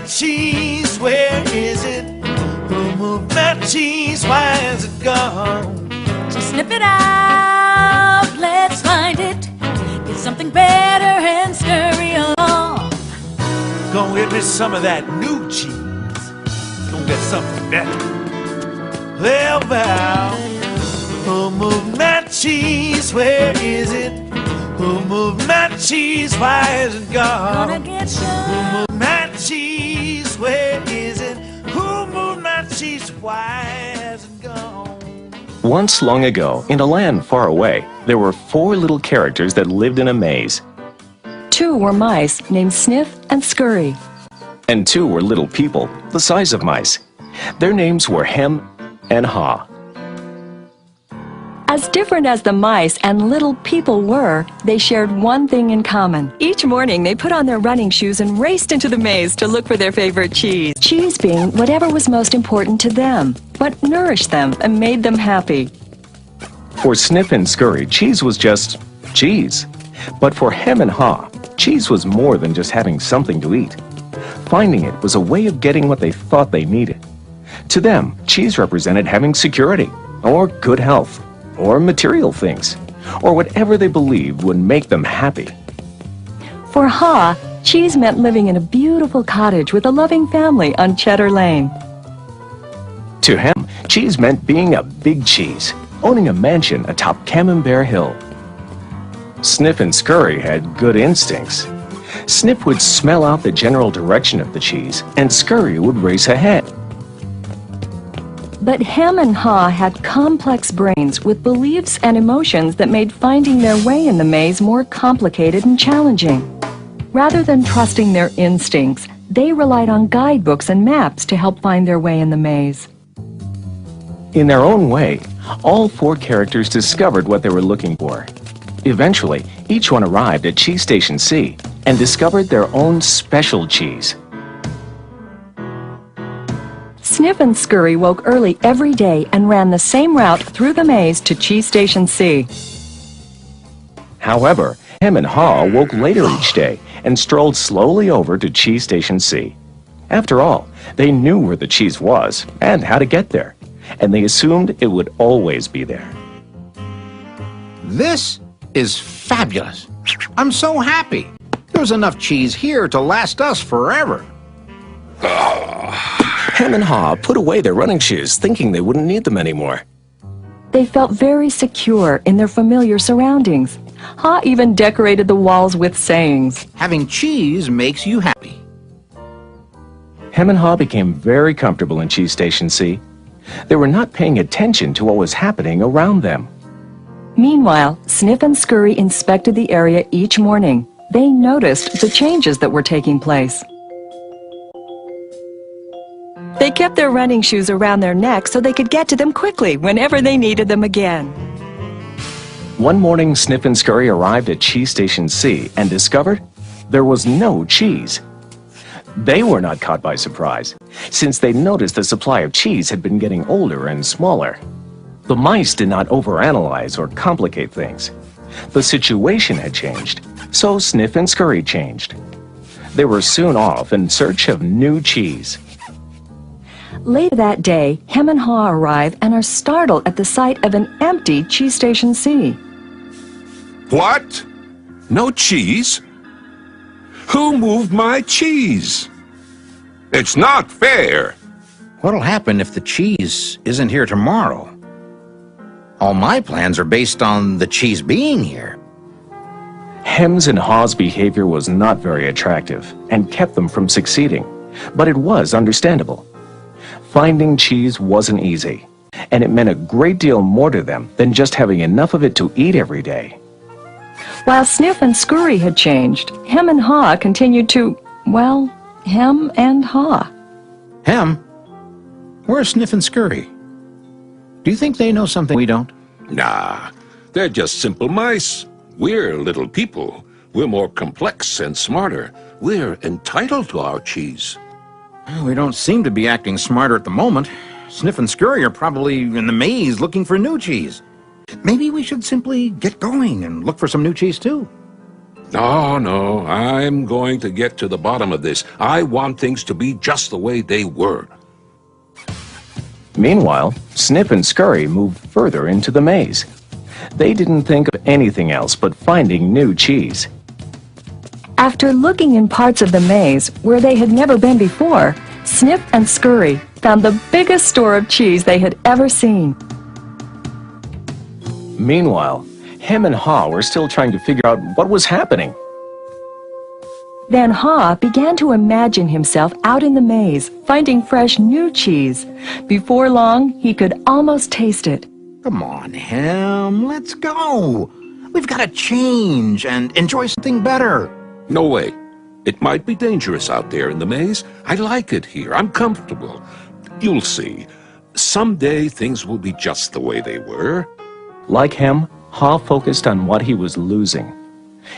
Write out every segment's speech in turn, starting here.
cheese? Where is it? Who moved my cheese? Why is it gone? So sniff it out, let's find it. Get something better and scurry along. Go get me some of that new cheese. Go get something better. Well, Val, who moved my cheese? Where is it? Who moved my cheese? Why is it gone? Gonna get Who some. moved my cheese? Where is it? Who moved my cheese? Why is it gone? Once long ago, in a land far away, there were 4 little characters that lived in a maze. 2 were mice named Sniff and Scurry. And 2 were little people, the size of mice. Their names were Hem and Haw. As different as the mice and little people were, they shared one thing in common. Each morning, they put on their running shoes and raced into the maze to look for their favorite cheese. Cheese being whatever was most important to them, what nourished them and made them happy. For Sniff and Scurry, cheese was just cheese. But for Hem and Haw, cheese was more than just having something to eat. Finding it was a way of getting what they thought they needed. To them, cheese represented having security, or good health, or material things, or whatever they believed would make them happy. For Haw, cheese meant living in a beautiful cottage with a loving family on Cheddar Lane. To Hem, cheese meant being a big cheese, owning a mansion atop Camembert Hill. Sniff and Scurry had good instincts. Sniff would smell out the general direction of the cheese, and Scurry would race ahead. But Hem and Haw had complex brains with beliefs and emotions that made finding their way in the maze more complicated and challenging. Rather than trusting their instincts, they relied on guidebooks and maps to help find their way in the maze. In their own way, all 4 characters discovered what they were looking for. Eventually, each one arrived at Cheese Station C and discovered their own special cheese. Sniff and Scurry woke early every day and ran the same route through the maze to Cheese Station C. However, Hem and Haw woke later each day and strolled slowly over to Cheese Station C. After all, they knew where the cheese was and how to get there, and they assumed it would always be there. This is fabulous. I'm so happy. There's enough cheese here to last us forever. Hem and Haw put away their running shoes, thinking they wouldn't need them anymore. They felt very secure in their familiar surroundings. Haw even decorated the walls with sayings. Having cheese makes you happy. Hem and Haw became very comfortable in Cheese Station C. They were not paying attention to what was happening around them. Meanwhile, Sniff and Scurry inspected the area each morning. They noticed the changes that were taking place. They kept their running shoes around their necks so they could get to them quickly whenever they needed them again. One morning, Sniff and Scurry arrived at Cheese Station C and discovered there was no cheese. They were not caught by surprise, since they noticed the supply of cheese had been getting older and smaller. The mice did not overanalyze or complicate things. The situation had changed, so Sniff and Scurry changed. They were soon off in search of new cheese. Later that day, Hem and Haw arrive and are startled at the sight of an empty Cheese Station C. What? No cheese? Who moved my cheese? It's not fair. What'll happen if the cheese isn't here tomorrow? All my plans are based on the cheese being here. Hem's and Haw's behavior was not very attractive and kept them from succeeding, but it was understandable. Finding cheese wasn't easy, and it meant a great deal more to them than just having enough of it to eat every day. While Sniff and Scurry had changed, Hem and Haw continued to, well, hem and haw. Hem? Where's Sniff and Scurry? Do you think they know something we don't? Nah, they're just simple mice. We're little people. We're more complex and smarter. We're entitled to our cheese. Well, we don't seem to be acting smarter at the moment. Sniff and Scurry are probably in the maze looking for new cheese. Maybe we should simply get going and look for some new cheese too. No, no, I'm going to get to the bottom of this. I want things to be just the way they were. Meanwhile, Snip and Scurry moved further into the maze. They didn't think of anything else but finding new cheese. After looking in parts of the maze where they had never been before, Snip and Scurry found the biggest store of cheese they had ever seen. Meanwhile, Hem and Haw were still trying to figure out what was happening. Then Haw began to imagine himself out in the maze, finding fresh new cheese. Before long, he could almost taste it. Come on, Hem, let's go. We've got to change and enjoy something better. No way. It might be dangerous out there in the maze. I like it here. I'm comfortable. You'll see. Someday things will be just the way they were. Like Hem, Haw focused on what he was losing.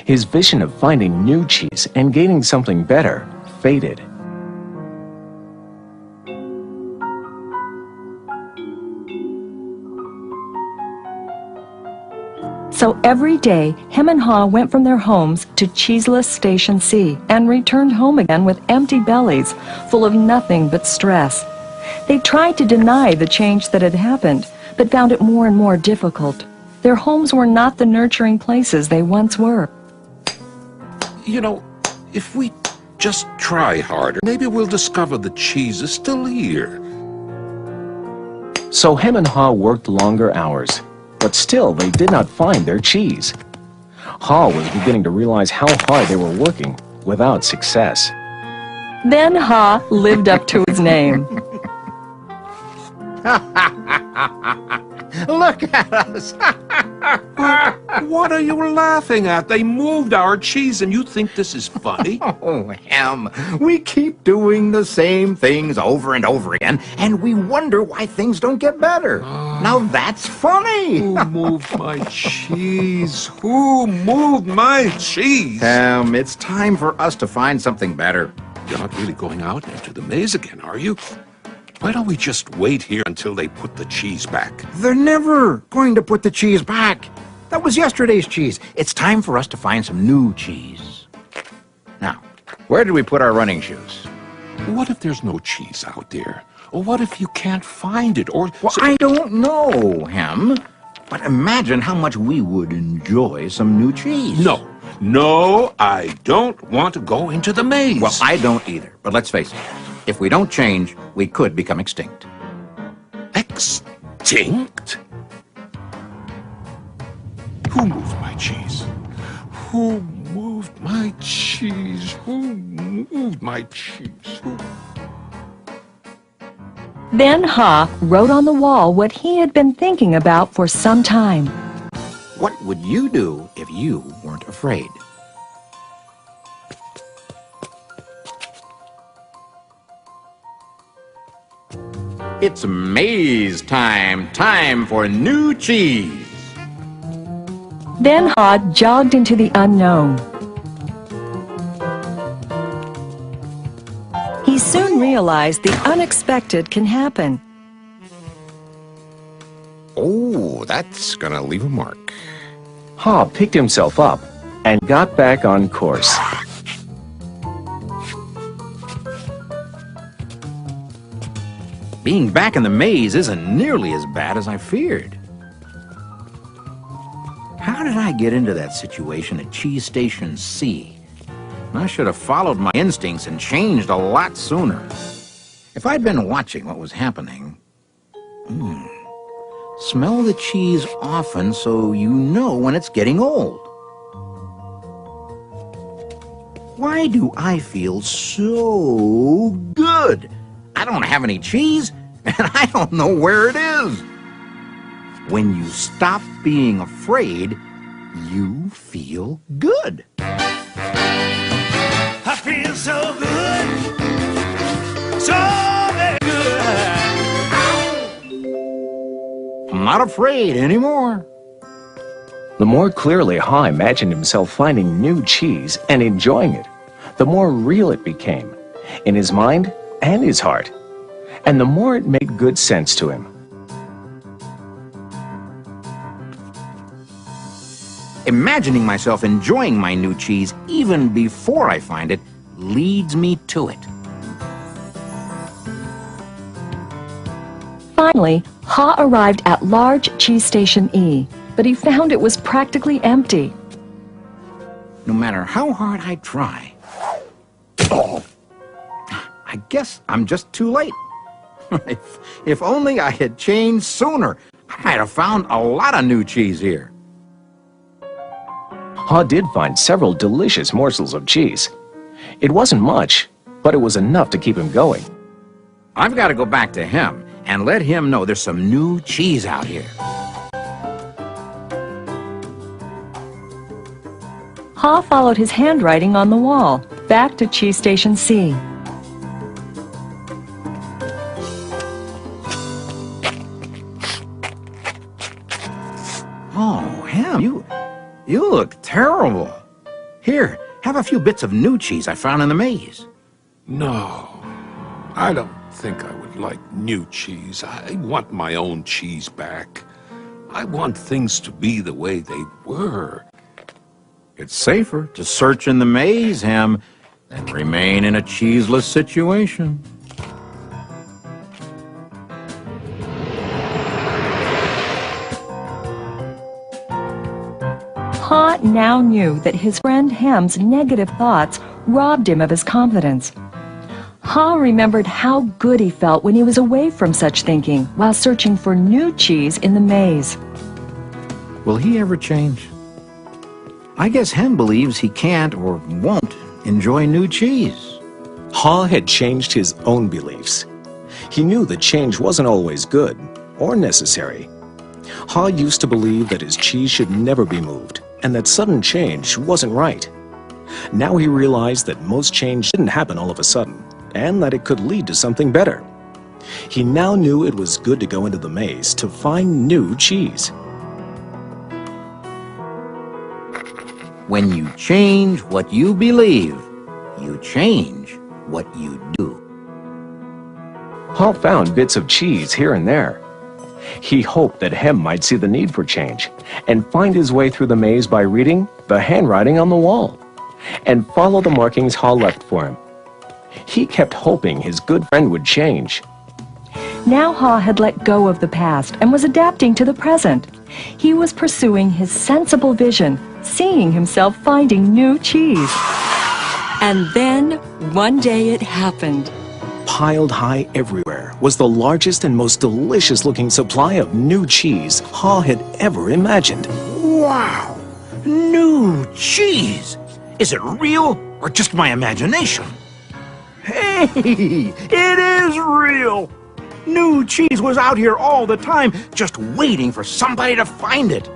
His vision of finding new cheese and gaining something better faded. So every day, Hem and Haw went from their homes to cheeseless Station C and returned home again with empty bellies, full of nothing but stress. They tried to deny the change that had happened, but found it more and more difficult. Their homes were not the nurturing places they once were. You know, if we just try harder, maybe we'll discover the cheese is still here. So Hem and Haw worked longer hours, but still they did not find their cheese. Haw was beginning to realize how hard they were working without success. Then Haw lived up to his name. Look at us. What are you laughing at? They moved our cheese and you think this is funny? Oh, Hem, we keep doing the same things over and over again, and we wonder why things don't get better. Now that's funny. Who moved my cheese? Who moved my cheese? Hem, it's time for us to find something better. You're not really going out into the maze again, are you? Why don't we just wait here until they put the cheese back? They're never going to put the cheese back. That was yesterday's cheese. It's time for us to find some new cheese. Now, where did we put our running shoes? What if there's no cheese out there? Or what if you can't find it? Or Well, I don't know, Hem. But imagine how much we would enjoy some new cheese. No, I don't want to go into the maze. Well, I don't either. But let's face it. If we don't change, we could become extinct. Extinct? Who moved my cheese? Who moved my cheese? Who moved my cheese? Who? Then Haw wrote on the wall what he had been thinking about for some time. What would you do if you weren't afraid? It's maze time. Time for new cheese. Then Haw jogged into the unknown. He soon realized the unexpected can happen. Oh, that's gonna leave a mark. Haw picked himself up and got back on course. Being back in the maze isn't nearly as bad as I feared. How did I get into that situation at Cheese Station C? I should have followed my instincts and changed a lot sooner. If I'd been watching what was happening... Smell the cheese often so you know when it's getting old. Why do I feel so good? I don't have any cheese, and I don't know where it is. When you stop being afraid, you feel good. I feel so good, so very good. I'm not afraid anymore. The more clearly Haw imagined himself finding new cheese and enjoying it, the more real it became, in his mind and his heart, and the more it made good sense to him. Imagining myself enjoying my new cheese even before I find it leads me to it. Finally, Ha arrived at large cheese station E, but he found it was practically empty. No matter how hard I try, I guess I'm just too late. If only I had changed sooner, I might have found a lot of new cheese here. Ha did find several delicious morsels of cheese. It wasn't much, but it was enough to keep him going. I've got to go back to him and let him know there's some new cheese out here. Ha followed his handwriting on the wall, back to cheese station C. Oh, Ham, you look terrible. Here, have a few bits of new cheese I found in the maze. No, I don't think I would like new cheese. I want my own cheese back. I want things to be the way they were. It's safer to search in the maze, Ham, than remain in a cheeseless situation. Ha now knew that his friend Ham's negative thoughts robbed him of his confidence. Ha remembered how good he felt when he was away from such thinking while searching for new cheese in the maze. Will he ever change? I guess Ham believes he can't or won't enjoy new cheese. Ha had changed his own beliefs. He knew that change wasn't always good or necessary. Ha used to believe that his cheese should never be moved and that sudden change wasn't right. Now he realized that most change didn't happen all of a sudden and that it could lead to something better. He now knew it was good to go into the maze to find new cheese. When you change what you believe, you change what you do. Ha found bits of cheese here and there. He hoped that Hem might see the need for change and find his way through the maze by reading the handwriting on the wall and follow the markings Ha left for him. He kept hoping his good friend would change. Now Ha had let go of the past and was adapting to the present. He was pursuing his sensible vision, seeing himself finding new cheese. And then, one day it happened. Piled high everywhere was the largest and most delicious-looking supply of new cheese Ha had ever imagined. Wow! New cheese! Is it real or just my imagination? Hey! It is real! New cheese was out here all the time, just waiting for somebody to find it.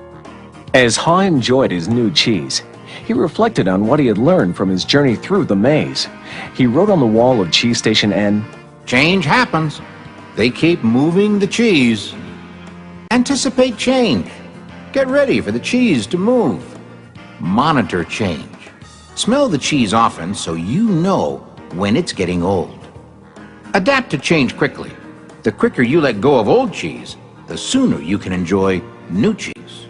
As Ha enjoyed his new cheese, he reflected on what he had learned from his journey through the maze. He wrote on the wall of Cheese Station N, Change happens. They keep moving the cheese. Anticipate change. Get ready for the cheese to move. Monitor change. Smell the cheese often so you know when it's getting old. Adapt to change quickly. The quicker you let go of old cheese, the sooner you can enjoy new cheese.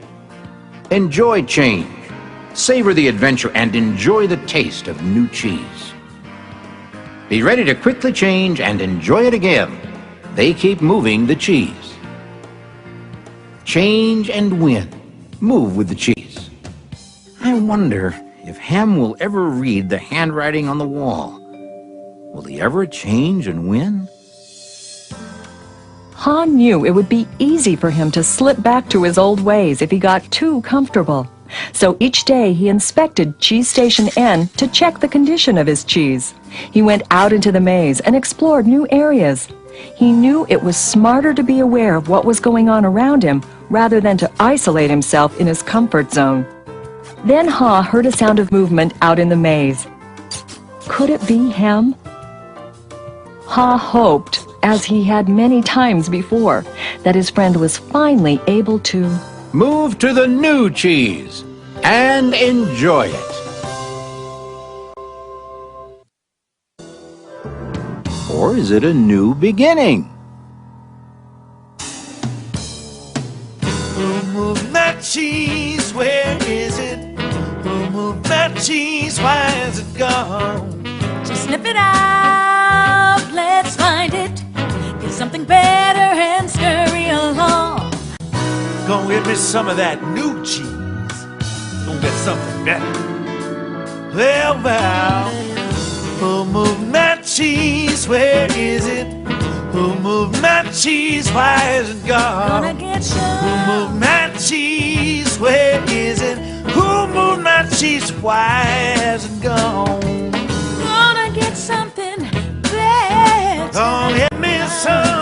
Enjoy change. Savor the adventure and enjoy the taste of new cheese. Be ready to quickly change and enjoy it again. They keep moving the cheese. Change and win. Move with the cheese. I wonder if Ham will ever read the handwriting on the wall. Will he ever change and win? Ha knew it would be easy for him to slip back to his old ways if he got too comfortable. So each day he inspected Cheese Station N to check the condition of his cheese. He went out into the maze and explored new areas. He knew it was smarter to be aware of what was going on around him rather than to isolate himself in his comfort zone. Then Ha heard a sound of movement out in the maze. Could it be Hem? Ha hoped, as he had many times before, that his friend was finally able to Move to the new cheese and enjoy it. Or is it a new beginning? Move that cheese, where is it gone? So sniff it out, let's find it. Get something better and scurry along. Gonna get me some of that new cheese. Gonna get something better. Well, Val, who moved my cheese? Where is it? Who moved my cheese? Why is it gone? Gonna get Who some. moved my cheese? Where is it? Who moved my cheese? Why has it gone? Gonna get something better. Gonna get me some